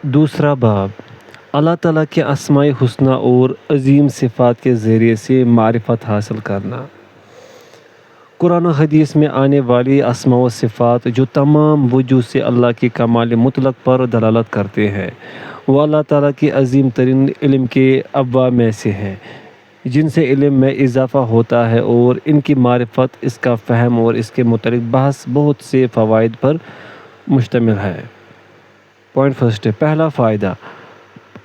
دوسرا باب، اللہ تعالیٰ کے اسماء حسنہ اور عظیم صفات کے ذریعے سے معرفت حاصل کرنا۔ قرآن و حدیث میں آنے والی اسماء و صفات جو تمام وجوہ سے اللہ کی کمال مطلق پر دلالت کرتے ہیں، وہ اللہ تعالیٰ کی عظیم ترین علم کے ابواب میں سے ہیں، جن سے علم میں اضافہ ہوتا ہے اور ان کی معرفت، اس کا فہم اور اس کے متعلق بحث بہت سے فوائد پر مشتمل ہے۔ پوائنٹ فرسٹ، پہلا فائدہ،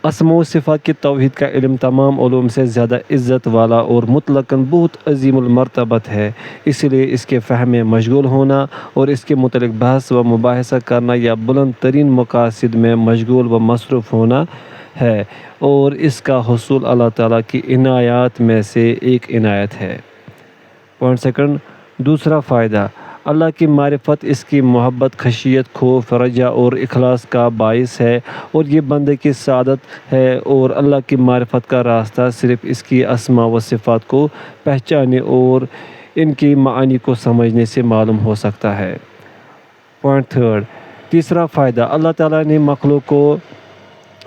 اسماء و صفات کی توحید کا علم تمام علوم سے زیادہ عزت والا اور مطلقاً بہت عظیم المرتبت ہے، اس لیے اس کے فہم میں مشغول ہونا اور اس کے متعلق بحث و مباحثہ کرنا یا بلند ترین مقاصد میں مشغول و مصروف ہونا ہے، اور اس کا حصول اللہ تعالیٰ کی عنایات میں سے ایک عنایت ہے۔ پوائنٹ سیکنڈ، دوسرا فائدہ، اللہ کی معرفت اس کی محبت، خشیت، خوف، رجا اور اخلاص کا باعث ہے، اور یہ بندے کی سعادت ہے، اور اللہ کی معرفت کا راستہ صرف اس کی اسماء و صفات کو پہچاننے اور ان کی معانی کو سمجھنے سے معلوم ہو سکتا ہے۔ پوائنٹ تھرڈ، تیسرا فائدہ، اللہ تعالیٰ نے مخلوق کو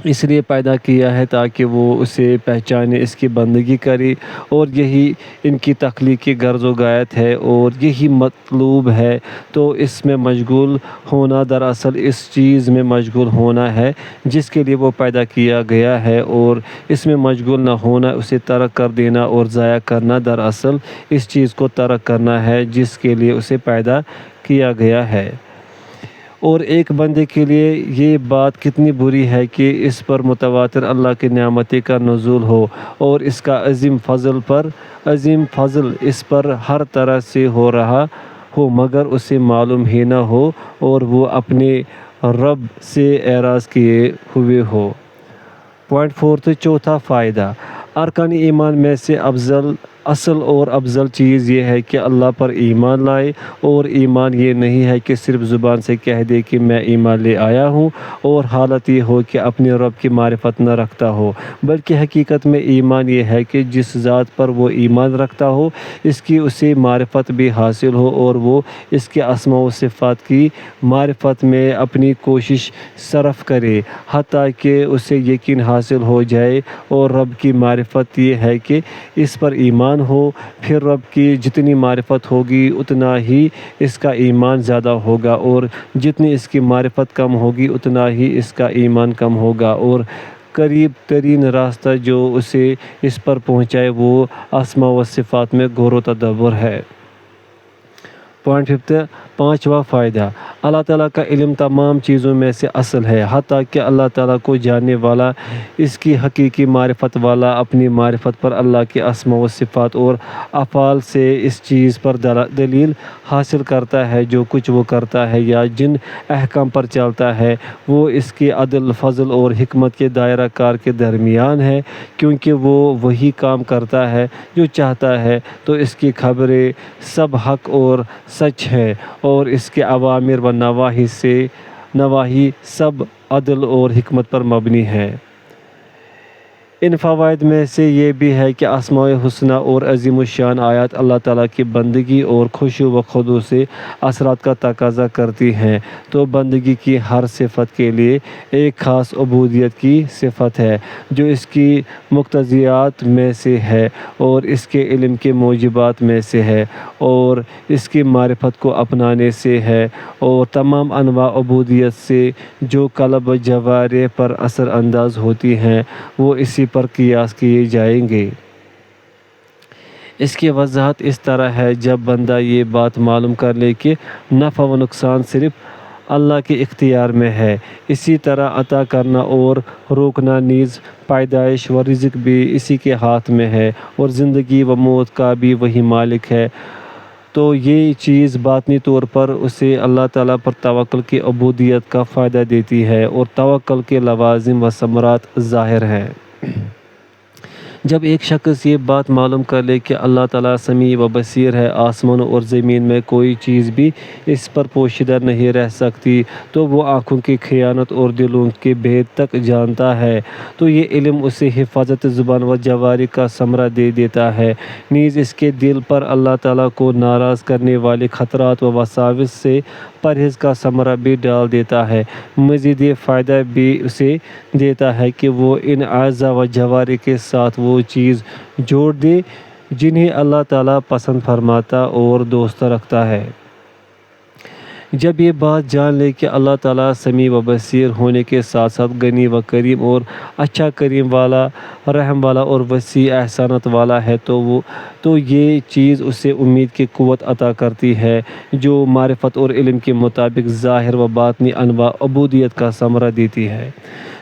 اس لیے پیدا کیا ہے تاکہ وہ اسے پہچانے، اس کی بندگی کرے، اور یہی ان کی تخلیقی غرض و غایت ہے اور یہی مطلوب ہے۔ تو اس میں مشغول ہونا دراصل اس چیز میں مشغول ہونا ہے جس کے لیے وہ پیدا کیا گیا ہے، اور اس میں مشغول نہ ہونا، اسے ترک کر دینا اور ضائع کرنا دراصل اس چیز کو ترک کرنا ہے جس کے لیے اسے پیدا کیا گیا ہے۔ اور ایک بندے کے لیے یہ بات کتنی بری ہے کہ اس پر متواتر اللہ کی نعمتیں کا نزول ہو اور اس کا عظیم فضل اس پر ہر طرح سے ہو رہا ہو، مگر اسے معلوم ہی نہ ہو اور وہ اپنے رب سے اعراض کیے ہوئے ہو۔ پوائنٹ فورتھ، چوتھا فائدہ، ارکان ایمان میں سے اصل اور افضل چیز یہ ہے کہ اللہ پر ایمان لائے، اور ایمان یہ نہیں ہے کہ صرف زبان سے کہہ دے کہ میں ایمان لے آیا ہوں اور حالت یہ ہو کہ اپنے رب کی معرفت نہ رکھتا ہو، بلکہ حقیقت میں ایمان یہ ہے کہ جس ذات پر وہ ایمان رکھتا ہو اس کی اسے معرفت بھی حاصل ہو، اور وہ اس کے اسماء و صفات کی معرفت میں اپنی کوشش صرف کرے حتیٰ کہ اسے یقین حاصل ہو جائے۔ اور رب کی معرفت یہ ہے کہ اس پر ایمان ہو، پھر رب کی جتنی معرفت ہوگی اتنا ہی اس کا ایمان زیادہ ہوگا، اور جتنی اس کی معرفت کم ہوگی اتنا ہی اس کا ایمان کم ہوگا، اور قریب ترین راستہ جو اسے اس پر پہنچائے وہ اسماء و صفات میں غور و تدبر ہے۔ پوائنٹ ففتھ، پانچواں فائدہ، اللہ تعالیٰ کا علم تمام چیزوں میں سے اصل ہے، حتیٰ کہ اللہ تعالیٰ کو جاننے والا، اس کی حقیقی معرفت والا، اپنی معرفت پر اللہ کے اسماء و صفات اور افعال سے اس چیز پر دلیل حاصل کرتا ہے جو کچھ وہ کرتا ہے یا جن احکام پر چلتا ہے، وہ اس کے عدل، فضل اور حکمت کے دائرہ کار کے درمیان ہے، کیونکہ وہ وہی کام کرتا ہے جو چاہتا ہے، تو اس کی خبریں سب حق اور سچ ہے، اور اس کے اوامر و نواہی سب عدل اور حکمت پر مبنی ہے۔ ان فوائد میں سے یہ بھی ہے کہ اسماء حسنہ اور عظیم الشان آیات اللہ تعالیٰ کی بندگی اور خشوع و خضوع سے اثرات کا تقاضا کرتی ہیں، تو بندگی کی ہر صفت کے لیے ایک خاص عبودیت کی صفت ہے جو اس کی مقتضیات میں سے ہے اور اس کے علم کے موجبات میں سے ہے اور اس کی معرفت کو اپنانے سے ہے، اور تمام انواع عبودیت سے جو قلب و جوارح پر اثر انداز ہوتی ہیں وہ اسی پر قیاس کیے جائیں گے۔ اس کی وضاحت اس طرح ہے، جب بندہ یہ بات معلوم کر لے کہ نفع و نقصان صرف اللہ کے اختیار میں ہے، اسی طرح عطا کرنا اور روکنا نیز، پیدائش و رزق بھی اسی کے ہاتھ میں ہے، اور زندگی و موت کا بھی وہی مالک ہے، تو یہ چیز باطنی طور پر اسے اللہ تعالیٰ پر توکل کی عبودیت کا فائدہ دیتی ہے، اور توکل کے لوازم و ثمرات ظاہر ہیں۔ جب ایک شخص یہ بات معلوم کر لے کہ اللہ تعالیٰ سمیع و بصیر ہے، آسمانوں اور زمین میں کوئی چیز بھی اس پر پوشیدہ نہیں رہ سکتی، تو وہ آنکھوں کی خیانت اور دلوں کے بھید تک جانتا ہے، تو یہ علم اسے حفاظت زبان و جواری کا ثمرہ دے دیتا ہے، نیز اس کے دل پر اللہ تعالیٰ کو ناراض کرنے والے خطرات و وساوس سے پرہیز کا ثمرہ بھی ڈال دیتا ہے۔ مزید یہ فائدہ بھی اسے دیتا ہے کہ وہ ان اعضاء و جواری کے ساتھ وہ چیز جوڑ دے جنہیں اللہ تعالیٰ پسند فرماتا اور دوست رکھتا ہے۔ جب یہ بات جان لے کہ اللہ تعالیٰ سمیع و بصیر ہونے کے ساتھ ساتھ غنی و کریم اور اچھا کریم والا، رحم والا اور وسیع احسانات والا ہے، تو یہ چیز اسے امید کی قوت عطا کرتی ہے، جو معرفت اور علم کے مطابق ظاہر و باطنی انواع عبودیت کا ثمرہ دیتی ہے۔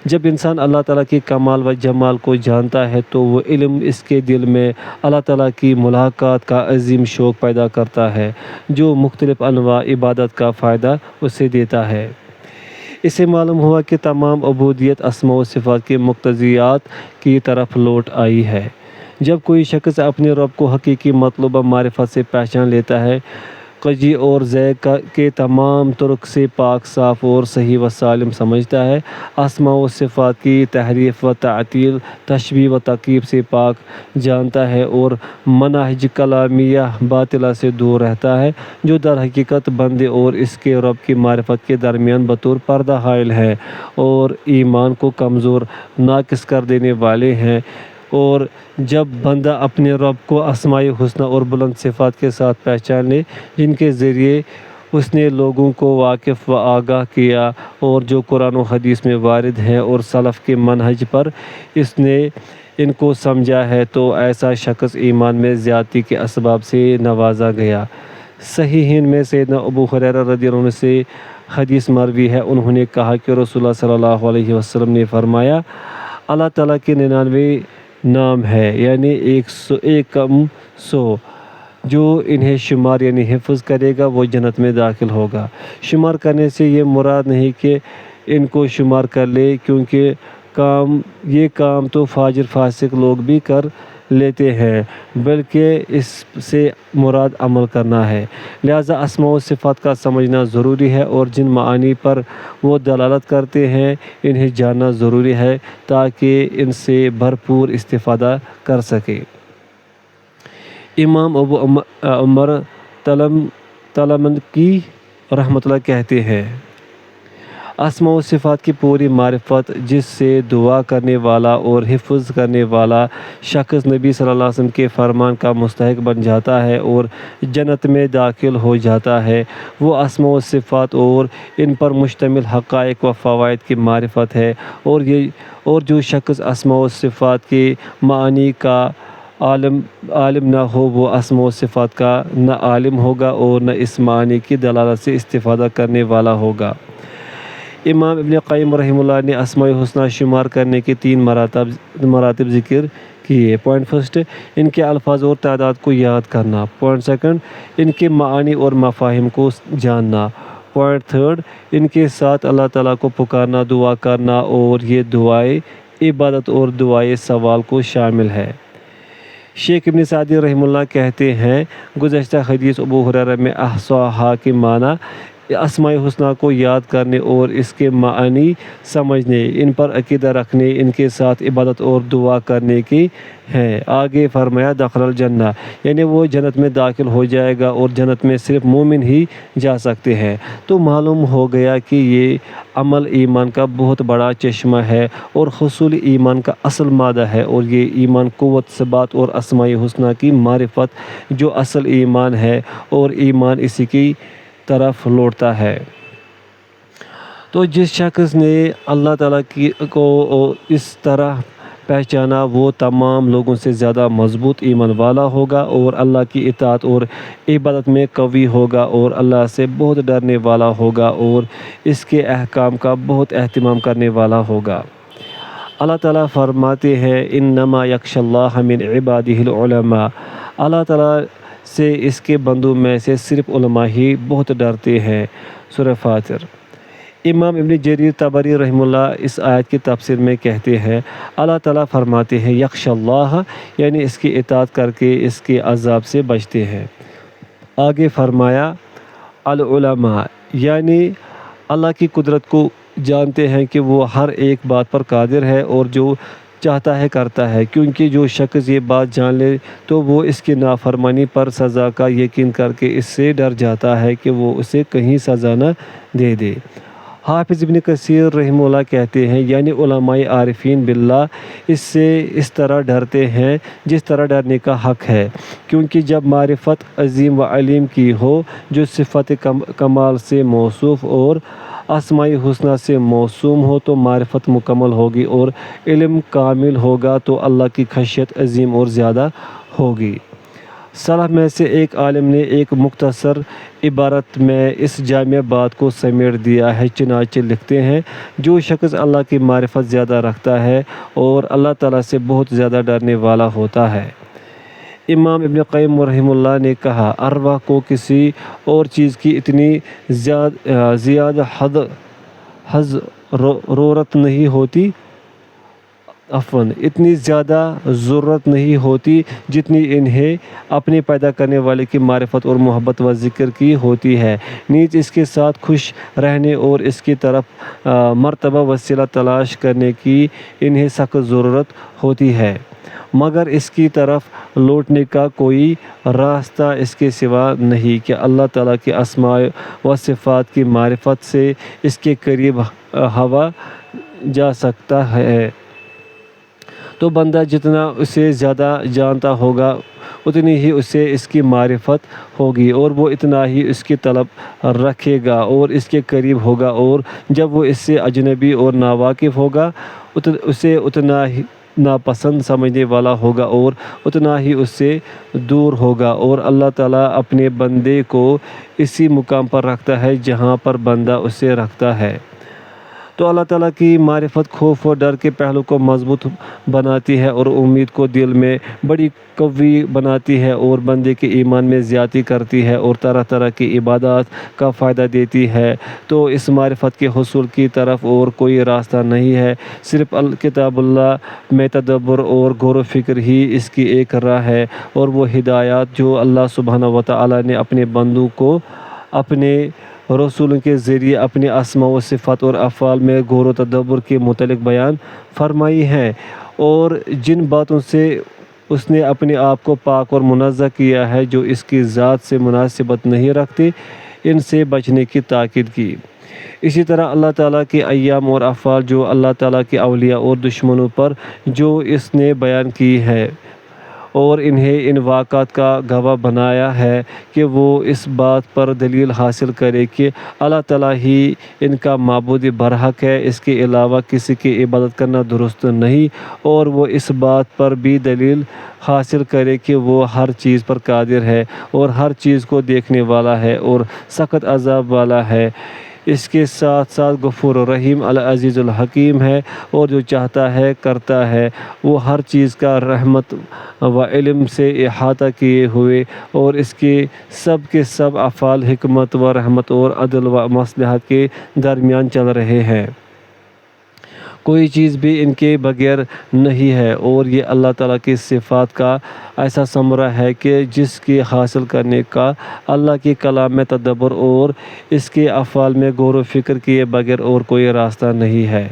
جب انسان اللہ تعالیٰ کے کمال و جمال کو جانتا ہے تو وہ علم اس کے دل میں اللہ تعالیٰ کی ملاقات کا عظیم شوق پیدا کرتا ہے، جو مختلف انواع عبادت کا فائدہ اسے دیتا ہے۔ اس سے معلوم ہوا کہ تمام عبودیت اسماء و صفات کے مقتضیات کی طرف لوٹ آئی ہے۔ جب کوئی شخص اپنے رب کو حقیقی مطلوب و معرفت سے پہچان لیتا ہے، قجی اور زے کے تمام طرق سے پاک، صاف اور صحیح و سالم سمجھتا ہے، اسماء و صفات کی تحریف و تعطیل، تشبیہ و تکییف سے پاک جانتا ہے اور مناہج کلامیہ باطلہ سے دور رہتا ہے، جو در حقیقت بندے اور اس کے رب کی معرفت کے درمیان بطور پردہ حائل ہیں اور ایمان کو کمزور، ناقص کر دینے والے ہیں۔ اور جب بندہ اپنے رب کو اسماء حسنی اور بلند صفات کے ساتھ پہچان لے، جن کے ذریعے اس نے لوگوں کو واقف و آگاہ کیا اور جو قرآن و حدیث میں وارد ہیں اور سلف کے منہج پر اس نے ان کو سمجھا ہے، تو ایسا شخص ایمان میں زیادتی کے اسباب سے نوازا گیا۔ صحیحین میں سیدنا ابو ہریرہ رضی اللہ عنہ سے حدیث مروی ہے، انہوں نے کہا کہ رسول اللہ صلی اللہ علیہ وسلم نے فرمایا، اللہ تعالیٰ کے 99 نام ہے، یعنی 100 جو انہیں شمار یعنی حفظ کرے گا وہ جنت میں داخل ہوگا۔ شمار کرنے سے یہ مراد نہیں کہ ان کو شمار کر لے، کیونکہ یہ کام تو فاجر فاسق لوگ بھی کر لیتے ہیں، بلکہ اس سے مراد عمل کرنا ہے۔ لہذا اسماء و صفات کا سمجھنا ضروری ہے اور جن معانی پر وہ دلالت کرتے ہیں انہیں جاننا ضروری ہے تاکہ ان سے بھرپور استفادہ کر سکے۔ امام ابو عمر طلمنکی رحمۃ اللہ کہتے ہیں، اسماء و صفات کی پوری معرفت جس سے دعا کرنے والا اور حفظ کرنے والا شخص نبی صلی اللہ علیہ وسلم کے فرمان کا مستحق بن جاتا ہے اور جنت میں داخل ہو جاتا ہے، وہ اسماء و صفات اور ان پر مشتمل حقائق و فوائد کی معرفت ہے، اور جو شخص اسماء و صفات کے معانی کا عالم نہ ہو وہ اسماء و صفات کا نہ عالم ہوگا اور نہ اس معنی کی دلالت سے استفادہ کرنے والا ہوگا۔ امام ابن قیم رحمہ اللہ نے اسماء حسنی شمار کرنے کے 3 مراتب ذکر کیے۔ پوائنٹ فرسٹ، ان کے الفاظ اور تعداد کو یاد کرنا۔ پوائنٹ سیکنڈ، ان کے معانی اور مفاہیم کو جاننا۔ پوائنٹ تھرڈ، ان کے ساتھ اللہ تعالیٰ کو پکارنا، دعا کرنا، اور یہ دعائے عبادت اور دعائے سوال کو شامل ہے۔ شیخ ابن سعدی رحمہ اللہ کہتے ہیں، گزشتہ حدیث ابو ہریرہ میں احصاھا کے معنی اسماء حسنی کو یاد کرنے اور اس کے معانی سمجھنے، ان پر عقیدہ رکھنے، ان کے ساتھ عبادت اور دعا کرنے کی ہیں۔ آگے فرمایا دخل الجنہ، یعنی وہ جنت میں داخل ہو جائے گا اور جنت میں صرف مومن ہی جا سکتے ہیں۔ تو معلوم ہو گیا کہ یہ عمل ایمان کا بہت بڑا چشمہ ہے اور حصول ایمان کا اصل مادہ ہے، اور یہ ایمان قوت، ثبات اور اسماء حسنی کی معرفت جو اصل ایمان ہے، اور ایمان اسی کی طرف لوٹتا ہے۔ تو جس شخص نے اللہ تعالیٰ کو اس طرح پہچانا وہ تمام لوگوں سے زیادہ مضبوط ایمان والا ہوگا اور اللہ کی اطاعت اور عبادت میں قوی ہوگا اور اللہ سے بہت ڈرنے والا ہوگا اور اس کے احکام کا بہت اہتمام کرنے والا ہوگا۔ اللہ تعالیٰ فرماتے ہیں، انما یخشی اللہ من عبادہ العلماء، اللہ تعالیٰ سے اس کے بندوں میں سے صرف علماء ہی بہت ڈرتے ہیں۔ سورہ فاطر۔ امام ابن جریر طبری رحمہ اللہ اس آیت کی تفسیر میں کہتے ہیں اللہ تعالیٰ فرماتے ہیں یخش اللہ یعنی اس کی اطاعت کر کے اس کے عذاب سے بچتے ہیں۔ آگے فرمایا العلماء یعنی اللہ کی قدرت کو جانتے ہیں کہ وہ ہر ایک بات پر قادر ہے اور جو چاہتا ہے کرتا ہے، کیونکہ جو شخص یہ بات جان لے تو وہ اس کی نافرمانی پر سزا کا یقین کر کے اس سے ڈر جاتا ہے کہ وہ اسے کہیں سزا نہ دے دے۔ حافظ ابن کثیر رحمہ اللہ کہتے ہیں یعنی علماء عارفین باللہ اس سے اس طرح ڈرتے ہیں جس طرح ڈرنے کا حق ہے، کیونکہ جب معرفت عظیم و علیم کی ہو جو صفت کمال سے موصوف اور اسماء حسنہ سے موسوم ہو تو معرفت مکمل ہوگی اور علم کامل ہوگا تو اللہ کی خشیت عظیم اور زیادہ ہوگی۔ سلف میں سے ایک عالم نے ایک مختصر عبارت میں اس جامع بات کو سمیٹ دیا ہے، چنانچہ لکھتے ہیں جو شخص اللہ کی معرفت زیادہ رکھتا ہے اور اللہ تعالیٰ سے بہت زیادہ ڈرنے والا ہوتا ہے۔ امام ابن قیم رحمہ اللہ نے کہا ارواح کو کسی اور چیز کی اتنی زیادہ اتنی زیادہ ضرورت نہیں ہوتی جتنی انہیں اپنے پیدا کرنے والے کی معرفت اور محبت و ذکر کی ہوتی ہے، نیز اس کے ساتھ خوش رہنے اور اس کی طرف مرتبہ وسیلہ تلاش کرنے کی انہیں سخت ضرورت ہوتی ہے، مگر اس کی طرف لوٹنے کا کوئی راستہ اس کے سوا نہیں کہ اللہ تعالیٰ کے اسماء و صفات کی معرفت سے اس کے قریب ہوا جا سکتا ہے۔ تو بندہ جتنا اسے زیادہ جانتا ہوگا اتنی ہی اسے اس کی معرفت ہوگی اور وہ اتنا ہی اس کی طلب رکھے گا اور اس کے قریب ہوگا، اور جب وہ اس سے اجنبی اور ناواقف ہوگا اسے اتنا ہی ناپسند سمجھنے والا ہوگا اور اتنا ہی اس سے دور ہوگا، اور اللہ تعالیٰ اپنے بندے کو اسی مقام پر رکھتا ہے جہاں پر بندہ اسے رکھتا ہے۔ تو اللہ تعالیٰ کی معرفت خوف و ڈر کے پہلو کو مضبوط بناتی ہے اور امید کو دل میں بڑی قوی بناتی ہے اور بندے کے ایمان میں زیادتی کرتی ہے اور طرح طرح کی عبادات کا فائدہ دیتی ہے۔ تو اس معرفت کے حصول کی طرف اور کوئی راستہ نہیں ہے، صرف کتاب اللہ میں تدبر اور غور و فکر ہی اس کی ایک راہ ہے، اور وہ ہدایات جو اللہ سبحانہ و تعالیٰ نے اپنے بندوں کو اپنے رسولوں کے ذریعے اپنے اسماء و صفات اور افعال میں غور و تدبر کے متعلق بیان فرمائی ہیں اور جن باتوں سے اس نے اپنے آپ کو پاک اور منزہ کیا ہے جو اس کی ذات سے مناسبت نہیں رکھتے، ان سے بچنے کی تاکید کی۔ اسی طرح اللہ تعالیٰ کے ایام اور افعال جو اللہ تعالیٰ کے اولیاء اور دشمنوں پر جو اس نے بیان کی ہے اور انہیں ان واقعات کا گواہ بنایا ہے کہ وہ اس بات پر دلیل حاصل کرے کہ اللہ تعالیٰ ہی ان کا معبود برحق ہے، اس کے علاوہ کسی کی عبادت کرنا درست نہیں، اور وہ اس بات پر بھی دلیل حاصل کرے کہ وہ ہر چیز پر قادر ہے اور ہر چیز کو دیکھنے والا ہے اور سخت عذاب والا ہے، اس کے ساتھ ساتھ غفور الرحیم العزیز الحکیم ہے، اور جو چاہتا ہے کرتا ہے، وہ ہر چیز کا رحمت و علم سے احاطہ کیے ہوئے، اور اس کے سب افعال حکمت و رحمت اور عدل و مصلحت کے درمیان چل رہے ہیں، کوئی چیز بھی ان کے بغیر نہیں ہے، اور یہ اللہ تعالیٰ کی صفات کا ایسا ثمرہ ہے کہ جس کی حاصل کرنے کا اللہ کے کلام میں تدبر اور اس کے افعال میں غور و فکر کیے بغیر اور کوئی راستہ نہیں ہے۔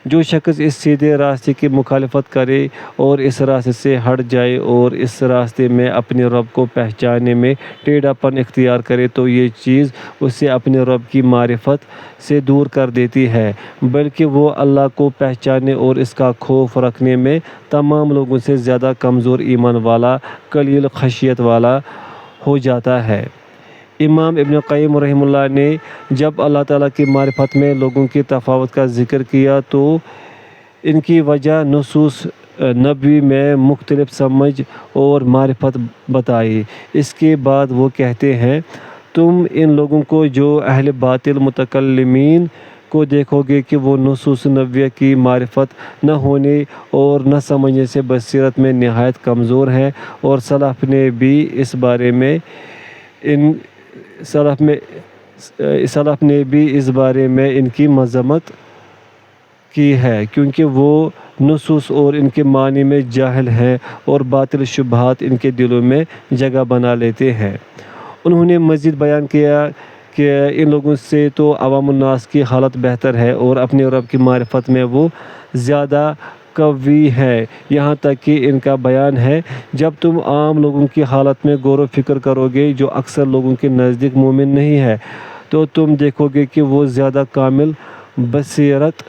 جو شخص اس سیدھے راستے کی مخالفت کرے اور اس راستے سے ہٹ جائے اور اس راستے میں اپنے رب کو پہچاننے میں ٹیڑھا پن اختیار کرے تو یہ چیز اسے اپنے رب کی معرفت سے دور کر دیتی ہے، بلکہ وہ اللہ کو پہچاننے اور اس کا خوف رکھنے میں تمام لوگوں سے زیادہ کمزور ایمان والا، قلیل خشیت والا ہو جاتا ہے۔ امام ابن قیم رحمہ اللہ نے جب اللہ تعالیٰ کی معرفت میں لوگوں کی تفاوت کا ذکر کیا تو ان کی وجہ نصوص نبوی میں مختلف سمجھ اور معرفت بتائی۔ اس کے بعد وہ کہتے ہیں تم ان لوگوں کو جو اہل باطل متکلمین کو دیکھو گے کہ وہ نصوص نبویہ کی معرفت نہ ہونے اور نہ سمجھنے سے بصیرت میں نہایت کمزور ہیں، اور سلف نے بھی اس بارے میں سلف نے بھی اس بارے میں ان کی مذمت کی ہے، کیونکہ وہ نصوص اور ان کے معنی میں جاہل ہیں اور باطل شبہات ان کے دلوں میں جگہ بنا لیتے ہیں۔ انہوں نے مزید بیان کیا کہ ان لوگوں سے تو عوام الناس کی حالت بہتر ہے اور اپنے رب کی معرفت میں وہ زیادہ قوی ہے، یہاں تک کہ ان کا بیان ہے جب تم عام لوگوں کی حالت میں غور و فکر کرو گے جو اکثر لوگوں کے نزدیک مومن نہیں ہے، تو تم دیکھو گے کہ وہ زیادہ کامل بصیرت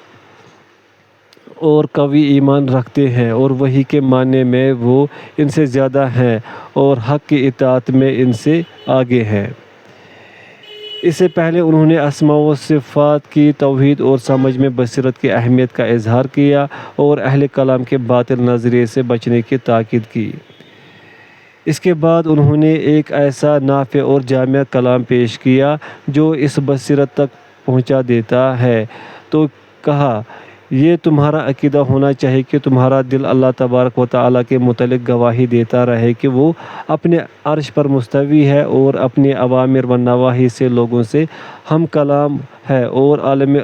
اور قوی ایمان رکھتے ہیں اور وحی کے معنی میں وہ ان سے زیادہ ہیں اور حق کی اطاعت میں ان سے آگے ہیں۔ اس سے پہلے انہوں نے اسماء و صفات کی توحید اور سمجھ میں بصیرت کی اہمیت کا اظہار کیا اور اہل کلام کے باطل نظریے سے بچنے کی تاکید کی۔ اس کے بعد انہوں نے ایک ایسا نافع اور جامع کلام پیش کیا جو اس بصیرت تک پہنچا دیتا ہے، تو کہا یہ تمہارا عقیدہ ہونا چاہیے کہ تمہارا دل اللہ تبارک و تعالیٰ کے متعلق گواہی دیتا رہے کہ وہ اپنے عرش پر مستوی ہے اور اپنے اوامر و نواہی سے لوگوں سے ہم کلام ہے اور عالم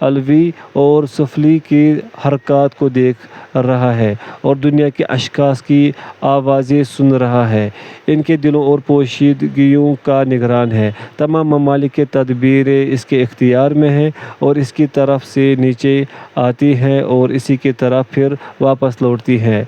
علوی اور سفلی کی حرکات کو دیکھ رہا ہے اور دنیا کے اشخاص کی آوازیں سن رہا ہے، ان کے دلوں اور پوشیدگیوں کا نگران ہے، تمام ممالک کے تدبیریں اس کے اختیار میں ہیں اور اس کی طرف سے نیچے آتی ہیں اور اسی کی طرف پھر واپس لوٹتی ہیں،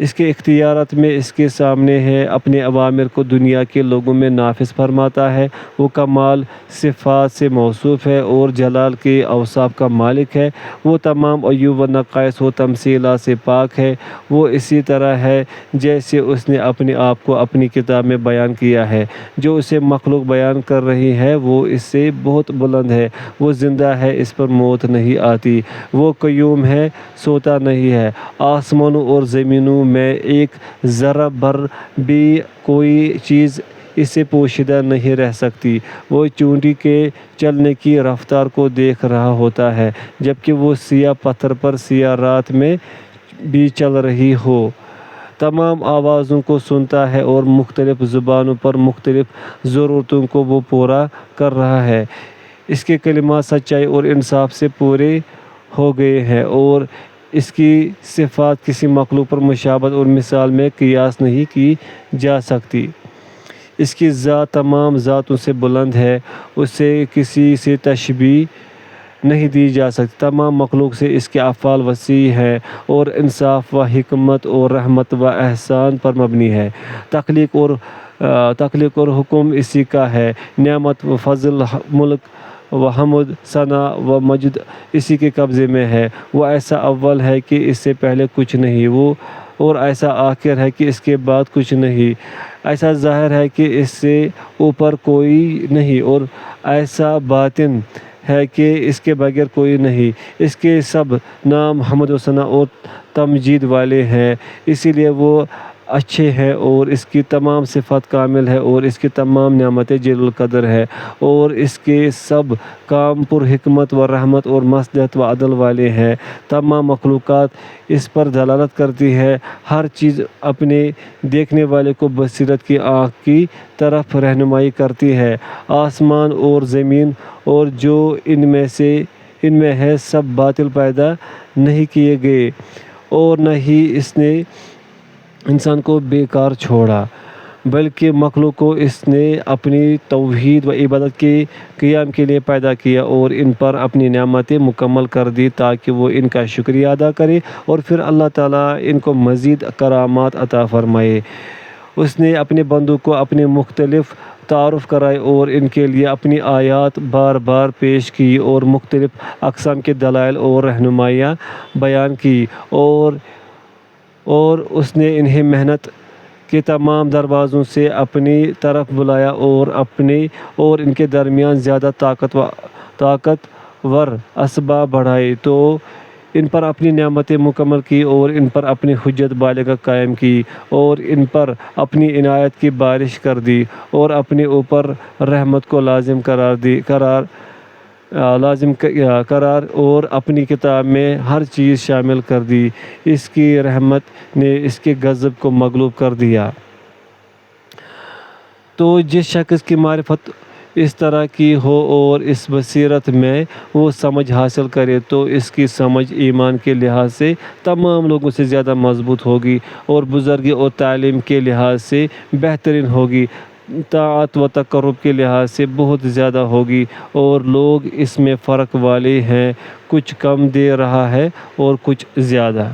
اس کے اختیارات میں اس کے سامنے ہے، اپنے اوامر کو دنیا کے لوگوں میں نافذ فرماتا ہے، وہ کمال صفات سے موصوف ہے اور جلال کے اوصاف کا مالک ہے، وہ تمام عیوب و نقائص و تمثیلات سے پاک ہے، وہ اسی طرح ہے جیسے اس نے اپنے آپ کو اپنی کتاب میں بیان کیا ہے، جو اسے مخلوق بیان کر رہی ہے وہ اس سے بہت بلند ہے، وہ زندہ ہے، اس پر موت نہیں آتی، وہ قیوم ہے، سوتا نہیں ہے، آسمانوں اور زمینوں میں ایک ذرہ بھر بھی کوئی چیز اس سے پوشیدہ نہیں رہ سکتی، وہ چونٹی کے چلنے کی رفتار کو دیکھ رہا ہوتا ہے جبکہ وہ سیاہ پتھر پر سیاہ رات میں بھی چل رہی ہو، تمام آوازوں کو سنتا ہے اور مختلف زبانوں پر مختلف ضرورتوں کو وہ پورا کر رہا ہے، اس کے کلمات سچائی اور انصاف سے پورے ہو گئے ہیں اور اس کی صفات کسی مخلوق پر مشابہت اور مثال میں قیاس نہیں کی جا سکتی، اس کی ذات تمام ذاتوں سے بلند ہے، اسے کسی سے تشبیہ نہیں دی جا سکتی، تمام مخلوق سے اس کے افعال وسیع ہیں اور انصاف و حکمت اور رحمت و احسان پر مبنی ہے، تخلیق اور حکم اسی کا ہے، نعمت و فضل، ملک و حمد، ثنا و مجد اسی کے قبضے میں ہے، وہ ایسا اول ہے کہ اس سے پہلے کچھ نہیں، وہ اور ایسا آخر ہے کہ اس کے بعد کچھ نہیں، ایسا ظاہر ہے کہ اس سے اوپر کوئی نہیں اور ایسا باطن ہے کہ اس کے بغیر کوئی نہیں، اس کے سب نام حمد و ثنا اور تمجید والے ہیں، اسی لیے وہ اچھے ہیں اور اس کی تمام صفات کامل ہے اور اس کی تمام نعمتیں جلیل القدر ہے اور اس کے سب کام پر حکمت و رحمت اور مصلحت و عدل والے ہیں، تمام مخلوقات اس پر دلالت کرتی ہے، ہر چیز اپنے دیکھنے والے کو بصیرت کی آنکھ کی طرف رہنمائی کرتی ہے، آسمان اور زمین اور جو ان میں ہے سب باطل پیدا نہیں کیے گئے اور نہ ہی اس نے انسان کو بیکار چھوڑا، بلکہ مخلوق کو اس نے اپنی توحید و عبادت کے قیام کے لیے پیدا کیا اور ان پر اپنی نعمتیں مکمل کر دی تاکہ وہ ان کا شکریہ ادا کرے اور پھر اللہ تعالیٰ ان کو مزید کرامات عطا فرمائے، اس نے اپنے بندوں کو اپنے مختلف تعارف کرائے اور ان کے لیے اپنی آیات بار بار پیش کی اور مختلف اقسام کے دلائل اور رہنمائیاں بیان کی اور اس نے انہیں محنت کے تمام دروازوں سے اپنی طرف بلایا اور ان کے درمیان زیادہ طاقتور اسباب بڑھائے تو ان پر اپنی نعمتیں مکمل کی اور ان پر اپنی حجت بالغہ قائم کی اور ان پر اپنی عنایت کی بارش کر دی اور اپنے اوپر رحمت کو لازم قرار اور اپنی کتاب میں ہر چیز شامل کر دی، اس کی رحمت نے اس کے غضب کو مغلوب کر دیا، تو جس شخص کی معرفت اس طرح کی ہو اور اس بصیرت میں وہ سمجھ حاصل کرے تو اس کی سمجھ ایمان کے لحاظ سے تمام لوگوں سے زیادہ مضبوط ہوگی اور بزرگی اور تعلیم کے لحاظ سے بہترین ہوگی، طاعت و تقرب کے لحاظ سے بہت زیادہ ہوگی، اور لوگ اس میں فرق والے ہیں، کچھ کم دے رہا ہے اور کچھ زیادہ۔